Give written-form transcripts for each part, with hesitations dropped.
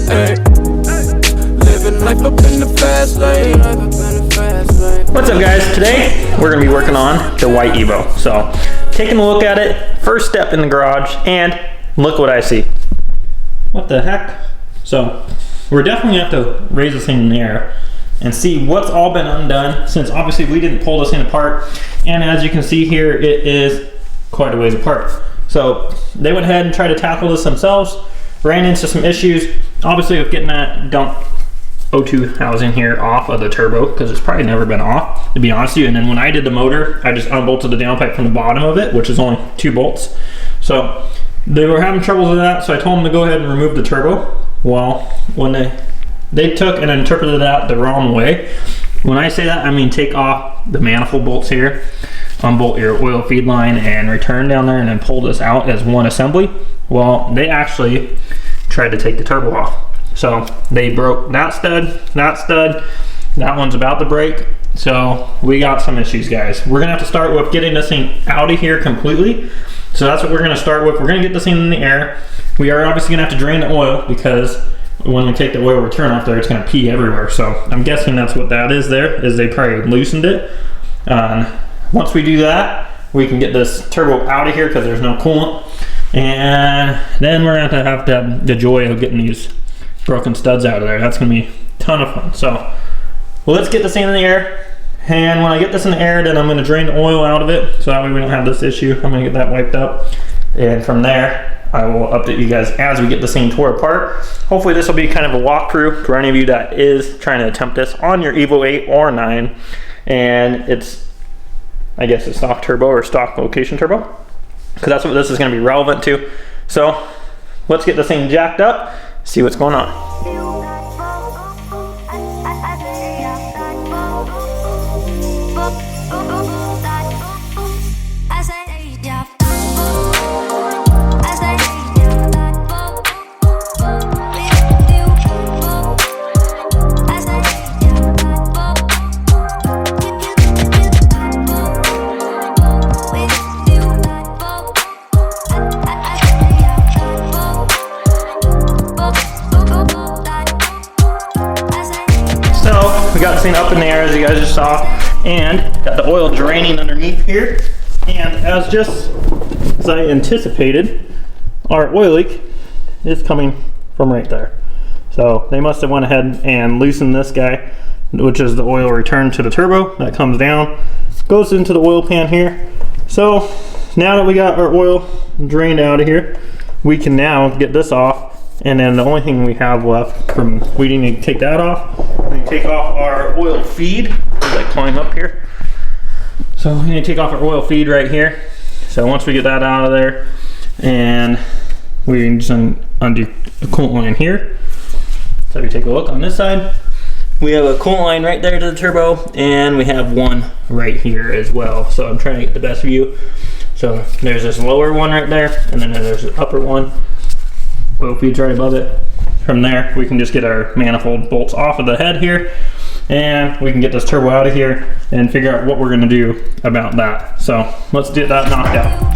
Ay. Living life up in the fast lane. What's up guys? Today we're going to be working on the white Evo. So taking a look at it, first step in the garage, and look what I see. What the heck? So we're definitely going to have to raise this thing in the air and see what's all been undone, since obviously we didn't pull this thing apart. And as you can see here, it is quite a ways apart. So they went ahead and tried to tackle this themselves, ran into some issues, obviously with getting that dump O2 housing here off of the turbo, because it's probably never been off, to be honest with you. And then when I did the motor, I just unbolted the downpipe from the bottom of it, which is only 2 bolts. So they were having troubles with that, so I told them to go ahead and remove the turbo. Well, when they took and interpreted that the wrong way. When I say that, I mean take off the manifold bolts here, unbolt your oil feed line, and return down there and then pull this out as one assembly. Well, they actually tried to take the turbo off. So they broke that stud, that one's about to break. So we got some issues, guys. We're gonna have to start with getting this thing out of here completely. So that's what we're gonna start with. We're gonna get this thing in the air. We are obviously gonna have to drain the oil, because when we take the oil return off there, it's gonna pee everywhere. So I'm guessing that's what that is there, is they probably loosened it. Once we do that, we can get this turbo out of here because there's no coolant. And then we're gonna have to have the joy of getting these broken studs out of there. That's gonna be a ton of fun. So well, let's get this thing in the air. And when I get this in the air, then I'm gonna drain the oil out of it, so that way we don't have this issue. I'm gonna get that wiped up. And from there, I will update you guys as we get this thing tore apart. Hopefully this will be kind of a walkthrough for any of you that is trying to attempt this on your Evo 8 or 9. And it's, I guess, a stock turbo or stock location turbo, because that's what this is going to be relevant to. So let's get this thing jacked up, see what's going on. We got this thing up in the air, as you guys just saw, and got the oil draining underneath here. And just as I anticipated, our oil leak is coming from right there. So they must have went ahead and loosened this guy, which is the oil return to the turbo. That comes down, goes into the oil pan here. So now that we got our oil drained out of here, we can now get this off. And then the only thing we have left from, we need to take that off. We need to take off our oil feed as I climb up here. So we need to take off our oil feed right here. So once we get that out of there, and we can just undo the coolant line here. So if you take a look on this side, we have a coolant line right there to the turbo, and we have one right here as well. So I'm trying to get the best view. So there's this lower one right there, and then there's the upper one. Oil feed's right above it. From there, we can just get our manifold bolts off of the head here, and we can get this turbo out of here and figure out what we're gonna do about that. So let's get that knocked out.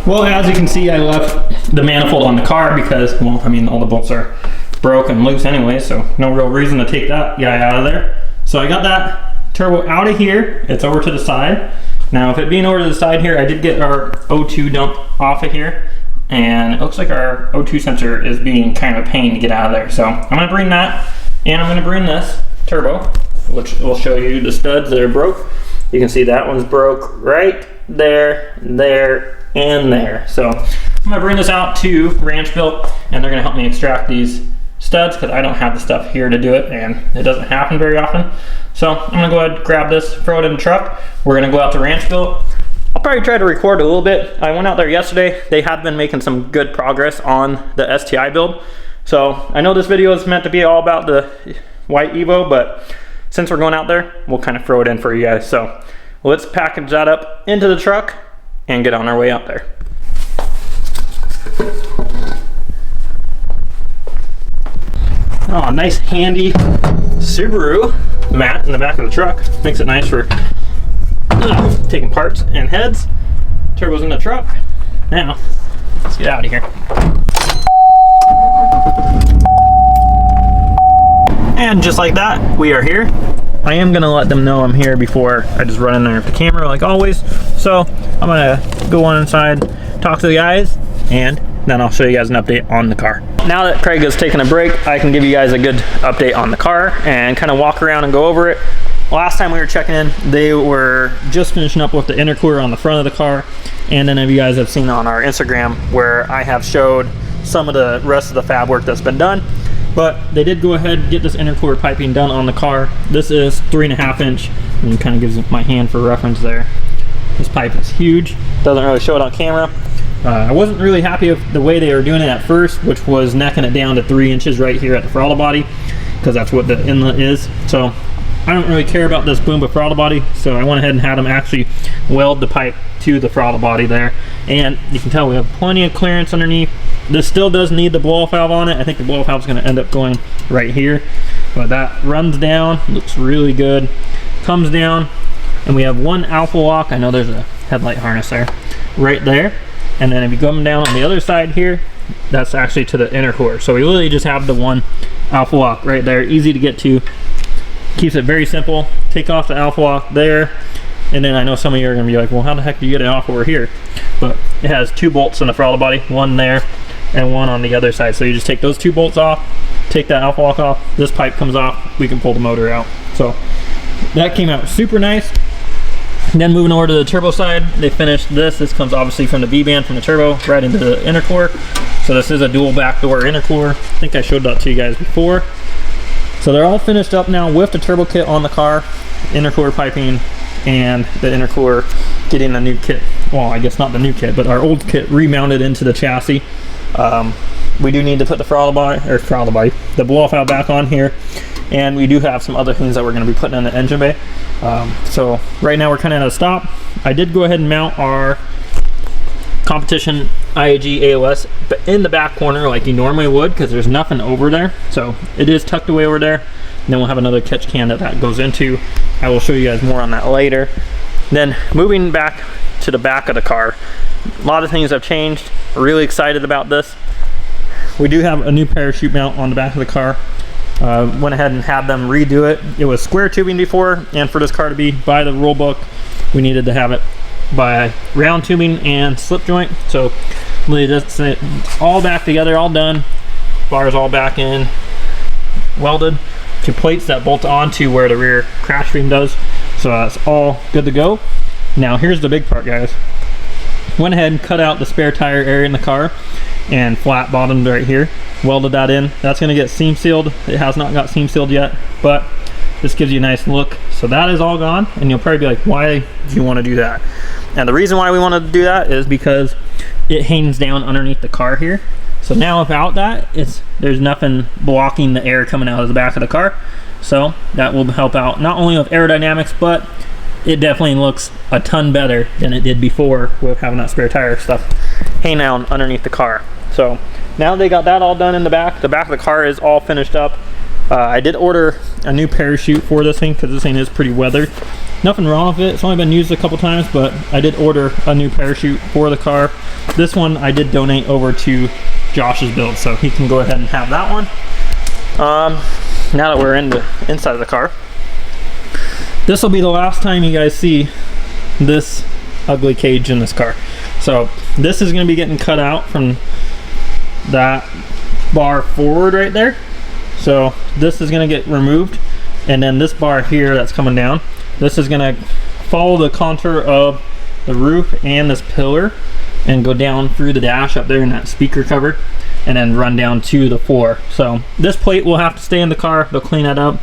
Well, as you can see, I left the manifold on the car because, well, I mean, all the bolts are broken loose anyway, so no real reason to take that guy out of there. So I got that turbo out of here. It's over to the side. Now, if it being over to the side here, I did get our O2 dump off of here. and it looks like our O2 sensor is being kind of a pain to get out of there. So I'm gonna bring that, and I'm gonna bring this turbo, which will show you the studs that are broke. You can see that one's broke right there, there, and there. So I'm gonna bring this out to Ranchbuilt, and they're gonna help me extract these studs because I don't have the stuff here to do it, and it doesn't happen very often. So I'm gonna go ahead, grab this, throw it in the truck. We're gonna go out to Ranchbuilt. I'll probably try to record a little bit. I went out there yesterday. They had been making some good progress on the STI build. So I know this video is meant to be all about the white Evo, but since we're going out there, we'll kind of throw it in for you guys. So let's package that up into the truck and get on our way out there. Oh, nice handy Subaru mat in the back of the truck. Makes it nice for taking parts and heads. Turbo's in the truck. Now, let's get out of here. And just like that, we are here. I am gonna let them know I'm here before I just run in there with the camera like always. So I'm gonna go on inside, talk to the guys, and then I'll show you guys an update on the car. Now that Craig has taken a break, I can give you guys a good update on the car and kind of walk around and go over it. Last time we were checking in, they were just finishing up with the intercooler on the front of the car. And then if you guys have seen on our Instagram where I have showed some of the rest of the fab work that's been done. But they did go ahead and get this intercooler piping done on the car. This is 3.5 inch, and it kind of gives my hand for reference there. This pipe is huge. Doesn't really show it on camera. I wasn't really happy with the way they were doing it at first, which was necking it down to 3 inches right here at the throttle body, because that's what the inlet is. So I don't really care about this boom throttle body, so I went ahead and had them actually weld the pipe to the throttle body there. And you can tell we have plenty of clearance underneath. This still does need the blow-off valve on it. I think the blow-off valve is going to end up going right here, but that runs down, looks really good, comes down, and we have one alpha lock. I know there's a headlight harness there, right there. And then if you come down on the other side here, that's actually to the intercooler. So we literally just have the one alpha lock right there, easy to get to. Keeps it very simple. Take off the alpha lock there, and then I know some of you are going to be like, well, how the heck do you get it off over here? But it has 2 bolts in the throttle body, one there and one on the other side. So you just take those 2 bolts off, take that alpha lock off, this pipe comes off, we can pull the motor out. So that came out super nice. And then moving over to the turbo side, they finished this. This comes obviously from the V-band from the turbo right into the intercooler. So this is a dual backdoor intercooler. I think I showed that to you guys before. So they're all finished up now with the turbo kit on the car, intercooler piping, and the intercooler getting a new kit. Well, I guess not the new kit, but our old kit remounted into the chassis. We do need to put the the blow-off valve back on here. And we do have some other things that we're going to be putting in the engine bay. So right now we're kind of at a stop. I did go ahead and mount our competition IAG AOS in the back corner like you normally would, because there's nothing over there. So it is tucked away over there. And then we'll have another catch can that goes into. I will show you guys more on that later. Then moving back to the back of the car, a lot of things have changed. Really excited about this. We do have a new parachute mount on the back of the car. Went ahead and had them redo it. It was square tubing before, and for this car to be by the rule book, we needed to have it by round tubing and slip joint. So it's all back together, all done. Bars all back in, welded to plates that bolt onto where the rear crash beam does. So that's all good to go. Now here's the big part, guys. Went ahead and cut out the spare tire area in the car and flat bottomed right here. Welded that in. That's going to get seam sealed. It has not got seam sealed yet, but this gives you a nice look. So that is all gone, and you'll probably be like, why do you want to do that? And the reason why we wanted to do that is because it hangs down underneath the car here. So now without that, there's nothing blocking the air coming out of the back of the car. So that will help out not only with aerodynamics, but it definitely looks a ton better than it did before with having that spare tire stuff hanging down underneath the car. So now they got that all done in the back. The back of the car is all finished up. I did order a new parachute for this thing because this thing is pretty weathered. Nothing wrong with it. It's only been used a couple times, but I did order a new parachute for the car. This one I did donate over to Josh's build, so he can go ahead and have that one. Now that we're inside of the car, this will be the last time you guys see this ugly cage in this car. So this is going to be getting cut out from that bar forward right there. So this is going to get removed, and then this bar here that's coming down, this is going to follow the contour of the roof and this pillar and go down through the dash up there in that speaker cover, and then run down to the floor. So this plate will have to stay in the car. They'll clean that up,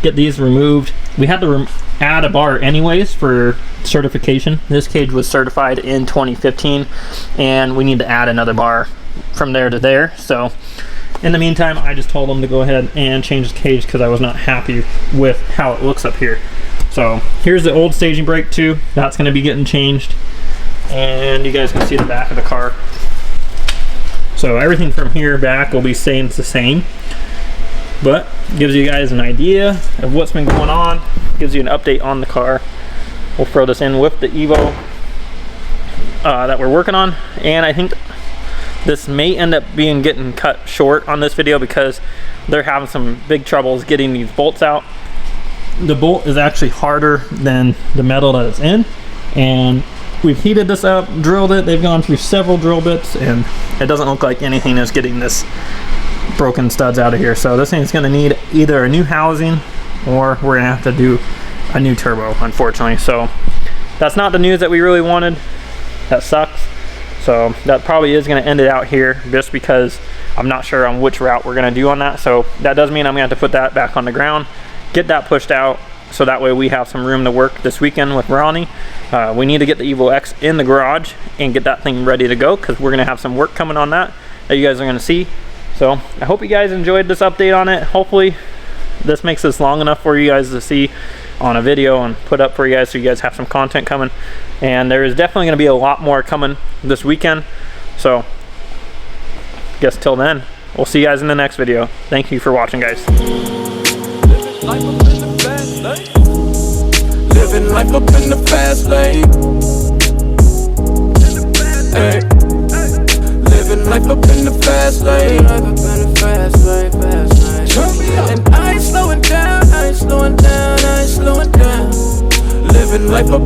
get these removed. We had to add a bar anyways for certification. This cage was certified in 2015, and we need to add another bar from there to there. So in the meantime, I just told them to go ahead and change the cage because I was not happy with how it looks up here. So here's the old staging brake too. That's going to be getting changed, and you guys can see the back of the car. So everything from here back will be staying the same, but gives you guys an idea of what's been going on, gives you an update on the car. We'll throw this in with the Evo that we're working on, and I think this may end up getting cut short on this video because they're having some big troubles getting these bolts out. The bolt is actually harder than the metal that it's in, and we've heated this up, drilled it. They've gone through several drill bits, and it doesn't look like anything is getting this broken studs out of here. So this thing's going to need either a new housing, or we're going to have to do a new turbo, unfortunately. So that's not the news that we really wanted. That sucks. So that probably is going to end it out here, just because I'm not sure on which route we're going to do on that. So that does mean I'm going to have to put that back on the ground, get that pushed out, so that way we have some room to work this weekend with Ronnie. We need to get the Evo X in the garage and get that thing ready to go, because we're going to have some work coming on that you guys are going to see. So I hope you guys enjoyed this update on it. Hopefully this makes this long enough for you guys to see on a video and put up for you guys, so you guys have some content coming. And there is definitely going to be a lot more coming this weekend. So I guess till then, we'll see you guys in the next video. Thank you for watching, guys. Living life up in the fast lane. Hey. Living life up in the fast lane. And I ain't slowing down, I ain't slowing down, I ain't slowing down. Living life up